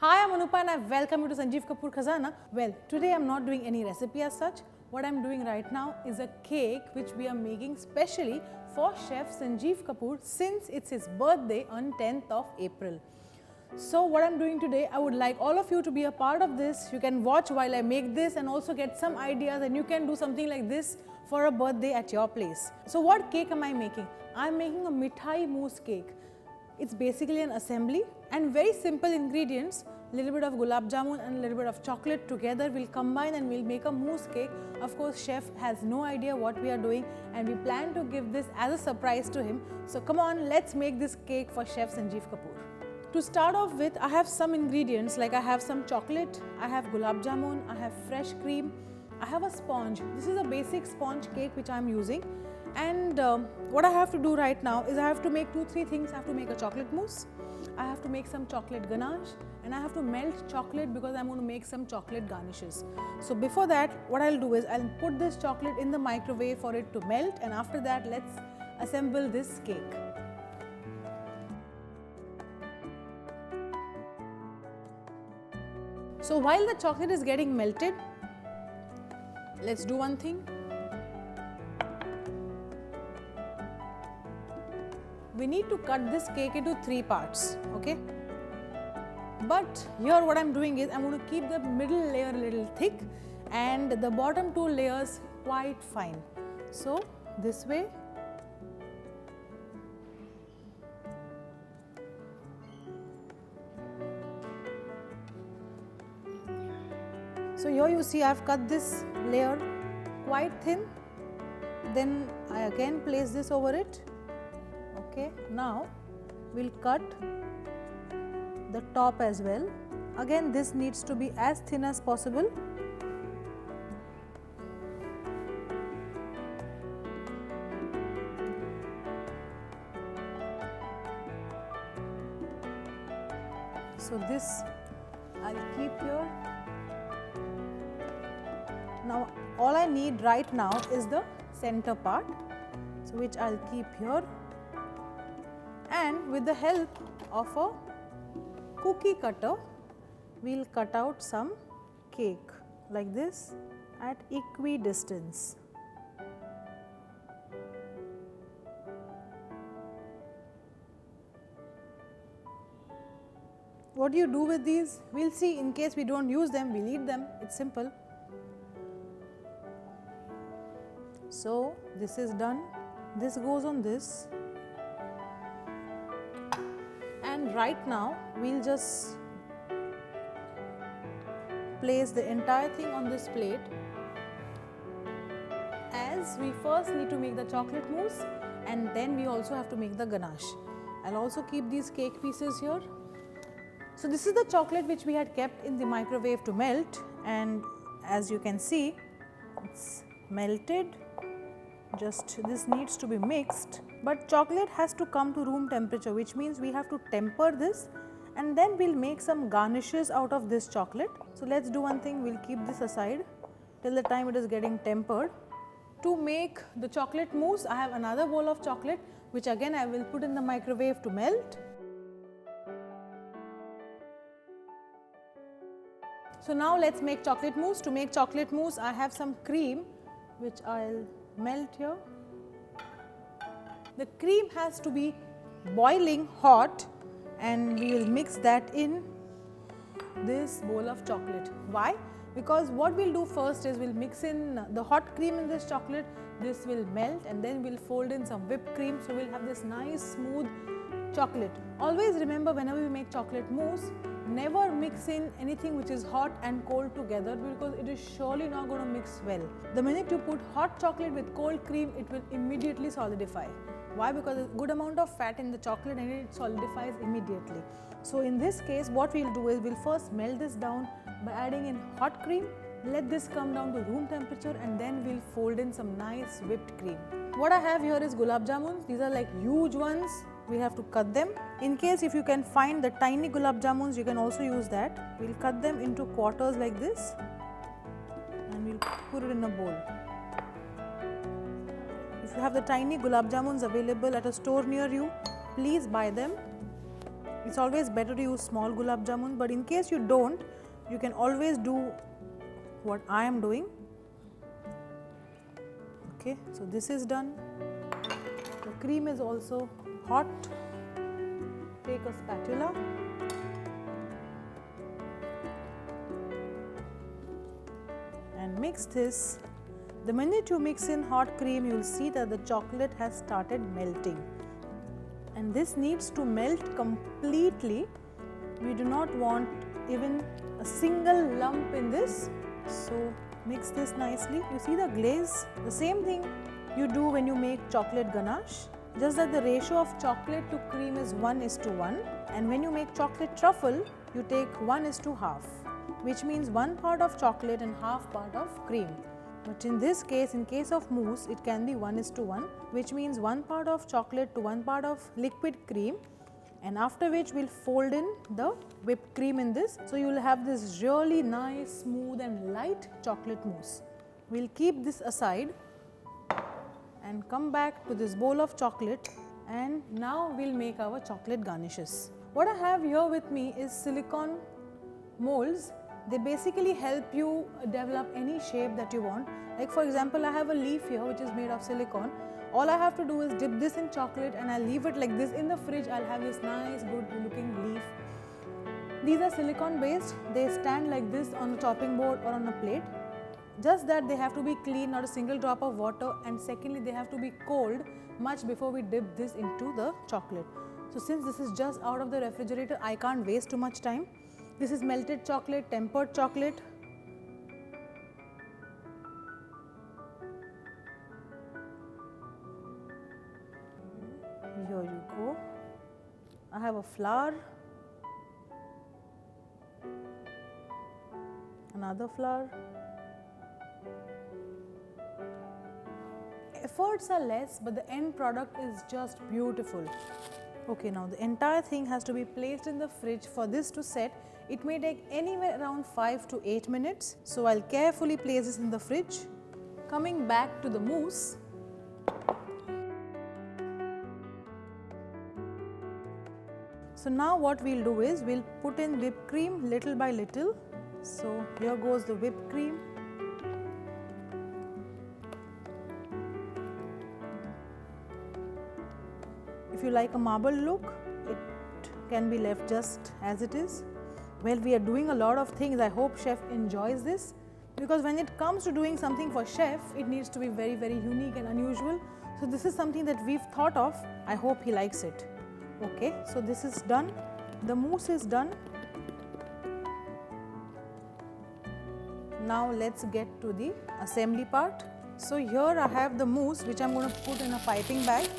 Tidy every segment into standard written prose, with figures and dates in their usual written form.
Hi, I'm Anupa and I welcome you to Sanjeev Kapoor Khazana. Well, today I'm not doing any recipe as such. What I'm doing right now is a cake which we are making specially for Chef Sanjeev Kapoor since it's his birthday on 10th of April. So what I'm doing today, I would like all of you to be a part of this. You can watch while I make this and also get some ideas, and you can do something like this for a birthday at your place. So what cake am I making? I'm making a mithai mousse cake. It's basically an assembly and very simple ingredients. Little bit of gulab jamun and a little bit of chocolate together will combine and we'll make a mousse cake. Of course, chef has no idea what we are doing and we plan to give this as a surprise to him. So come on, let's make this cake for Chef Sanjeev Kapoor. To start off with, I have some ingredients like I have some chocolate, I have gulab jamun, I have fresh cream, I have a sponge. This is a basic sponge cake which I am using. And what I have to do right now is I have to make 2-3 things. I have to make a chocolate mousse, I have to make some chocolate ganache, and I have to melt chocolate because I'm going to make some chocolate garnishes. So before that, what I'll do is I'll put this chocolate in the microwave for it to melt, and after that let's assemble this cake. So while the chocolate is getting melted, let's do one thing. We need to cut this cake into 3 parts, okay? But here what I'm doing is I'm going to keep the middle layer a little thick and the bottom 2 layers quite fine. So this way. So here you see I've cut this layer quite thin. Then I again place this over it. Okay, now we'll cut the top as well. Again, this needs to be as thin as possible. So this I'll keep here. Now all I need right now is the center part, so which I'll keep here. And with the help of a cookie cutter, we'll cut out some cake like this at equidistance. What do you do with these? We'll see. In case we don't use them, we'll eat them. It's simple. So this is done. This goes on this. And right now we'll just place the entire thing on this plate, as we first need to make the chocolate mousse and then we also have to make the ganache. I'll also keep these cake pieces here. So this is the chocolate which we had kept in the microwave to melt, and as you can see it's melted. Just this needs to be mixed, but chocolate has to come to room temperature, which means we have to temper this and then we'll make some garnishes out of this chocolate. So let's do one thing, we'll keep this aside till the time it is getting tempered. To make the chocolate mousse, I have another bowl of chocolate which again I will put in the microwave to melt. So now let's make chocolate mousse. To make chocolate mousse, I have some cream which I'll melt here. The cream has to be boiling hot and we will mix that in this bowl of chocolate. Why? Because what we'll do first is we'll mix in the hot cream in this chocolate. This will melt and then we'll fold in some whipped cream. So we'll have this nice smooth chocolate. Always remember, whenever we make chocolate mousse, never mix in anything which is hot and cold together, because it is surely not going to mix well. The minute you put hot chocolate with cold cream, it will immediately solidify. Why? Because there's a good amount of fat in the chocolate and it solidifies immediately. So in this case, what we'll do is we'll first melt this down by adding in hot cream. Let this come down to room temperature and then we'll fold in some nice whipped cream. What I have here is gulab jamuns. These are like huge ones. We have to cut them. In case if you can find the tiny gulab jamuns, you can also use that. We'll cut them into quarters like this and we'll put it in a bowl. If you have the tiny gulab jamuns available at a store near you, please buy them. It's always better to use small gulab jamun, but in case you don't, you can always do what I am doing. Okay, so this is done. The cream is also hot. Take a spatula. And mix this. The minute you mix in hot cream, you will see that the chocolate has started melting. And this needs to melt completely. We do not want even a single lump in this. So mix this nicely. You see the glaze? The same thing you do when you make chocolate ganache. Just that the ratio of chocolate to cream is 1:1. And when you make chocolate truffle, you take 1:1/2. Which means 1 part of chocolate and half part of cream. But in this case, in case of mousse, it can be 1:1, which means 1 part of chocolate to 1 part of liquid cream, and after which we'll fold in the whipped cream in this. So you will have this really nice, smooth and light chocolate mousse. We'll keep this aside and come back to this bowl of chocolate, and now we'll make our chocolate garnishes. What I have here with me is silicone molds. They basically help you develop any shape that you want. Like for example, I have a leaf here which is made of silicone. All I have to do is dip this in chocolate and I'll leave it like this in the fridge. I'll have this nice good looking leaf. These are silicone based. They stand like this on a chopping board or on a plate. Just that they have to be clean, not a single drop of water, and secondly they have to be cold much before we dip this into the chocolate. So since this is just out of the refrigerator, I can't waste too much time. This is melted chocolate, tempered chocolate. Here you go. I have a flour, another flour. Efforts are less, but the end product is just beautiful. Okay, now the entire thing has to be placed in the fridge for this to set. It may take anywhere around 5 to 8 minutes. So I'll carefully place this in the fridge. Coming back to the mousse. So now what we'll do is we'll put in whipped cream little by little. So here goes the whipped cream. If you like a marble look, it can be left just as it is. Well, we are doing a lot of things. I hope chef enjoys this, because when it comes to doing something for chef, it needs to be very, very unique and unusual. So this is something that we've thought of. I hope he likes it. Okay, so this is done. The mousse is done. Now let's get to the assembly part. So here I have the mousse which I'm going to put in a piping bag.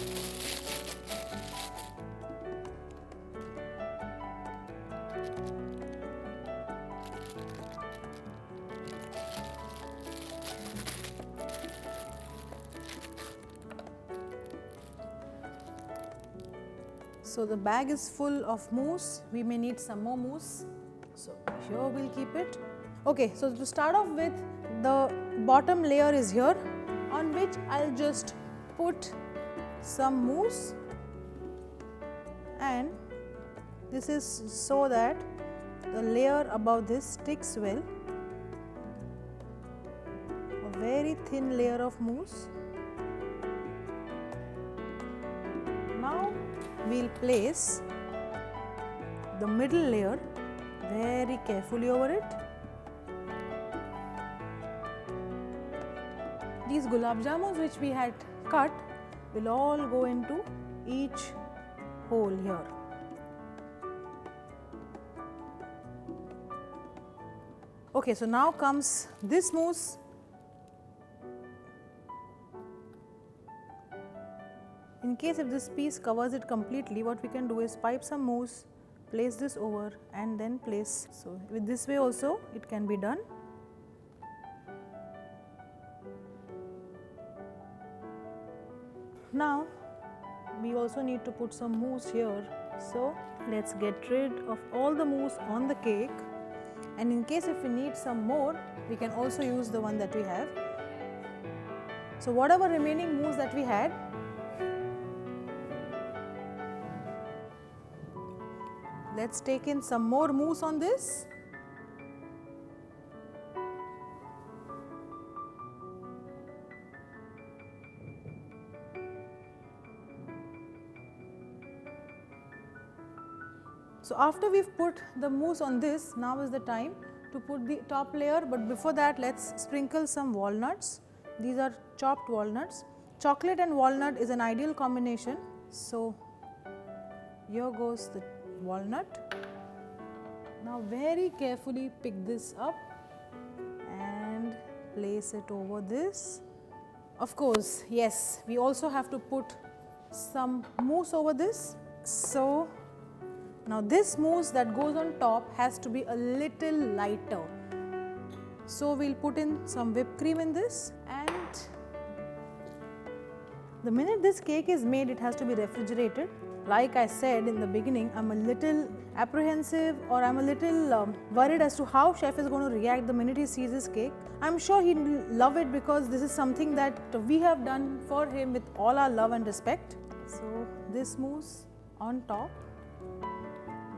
So the bag is full of mousse. We may need some more mousse. So here we'll keep it. Okay, so to start off with, the bottom layer is here, on which I'll just put some mousse, and this is so that the layer above this sticks well. A very thin layer of mousse. Now we'll place the middle layer very carefully over it. These gulab jamuns which we had cut will all go into each hole here. Okay, so now comes this mousse. In case if this piece covers it completely, what we can do is pipe some mousse, place this over, and then place. So with this way also it can be done. Now we also need to put some mousse here. So let's get rid of all the mousse on the cake, and in case if we need some more, we can also use the one that we have. So whatever remaining mousse that we had, Let's take in some more mousse on this. So after we've put the mousse on this, now is the time to put the top layer, but before that let's sprinkle some walnuts. These are chopped walnuts. Chocolate and walnut is an ideal combination. So here goes the walnut. Now very carefully pick this up and place it over this. Of course, yes, we also have to put some mousse over this. So now this mousse that goes on top has to be a little lighter. So we'll put in some whipped cream in this, and the minute this cake is made, it has to be refrigerated. Like I said in the beginning, I'm a little apprehensive, or I'm a little worried as to how chef is going to react the minute he sees this cake. I'm sure he'll love it because this is something that we have done for him with all our love and respect. So this mousse on top.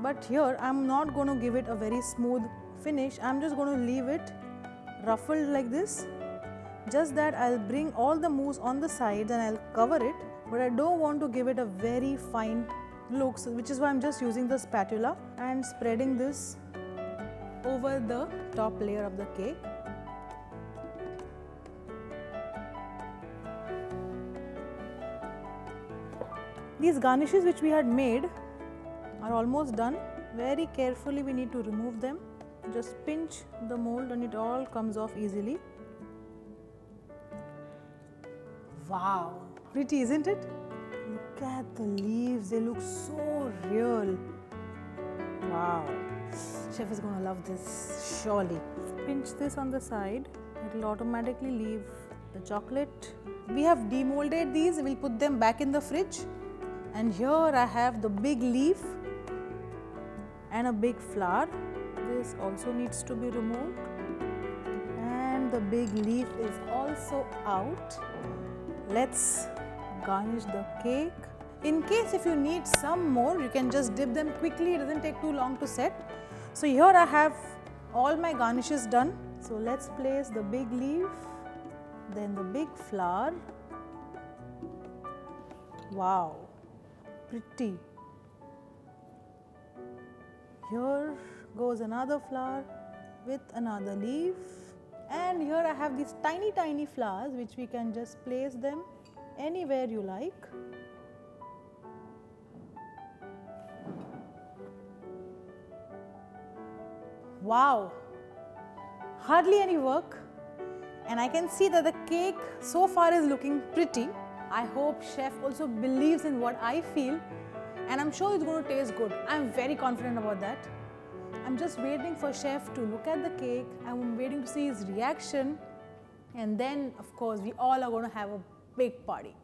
But here I'm not going to give it a very smooth finish. I'm just going to leave it ruffled like this. Just that I'll bring all the mousse on the sides and I'll cover it. But I don't want to give it a very fine look, which is why I'm just using the spatula and spreading this over the top layer of the cake. These garnishes which we had made are almost done. Very carefully we need to remove them. Just pinch the mold and it all comes off easily. Wow, pretty, isn't it? Look at the leaves, they look so real. Wow, chef is gonna love this, surely. Pinch this on the side, it will automatically leave the chocolate. We have demolded these, we'll put them back in the fridge. And here I have the big leaf and a big flower. This also needs to be removed, and the big leaf is also out. Let's garnish the cake. In case if you need some more, you can just dip them quickly, it doesn't take too long to set. So here I have all my garnishes done. So let's place the big leaf, then the big flower. Wow, pretty. Here goes another flower with another leaf, and here I have these tiny flowers which we can just place them anywhere you like. Wow, hardly any work, and I can see that the cake so far is looking pretty. I hope chef also believes in what I feel, and I'm sure it's going to taste good. I'm very confident about that. I'm just waiting for chef to look at the cake. I'm waiting to see his reaction, and then of course we all are going to have a big party.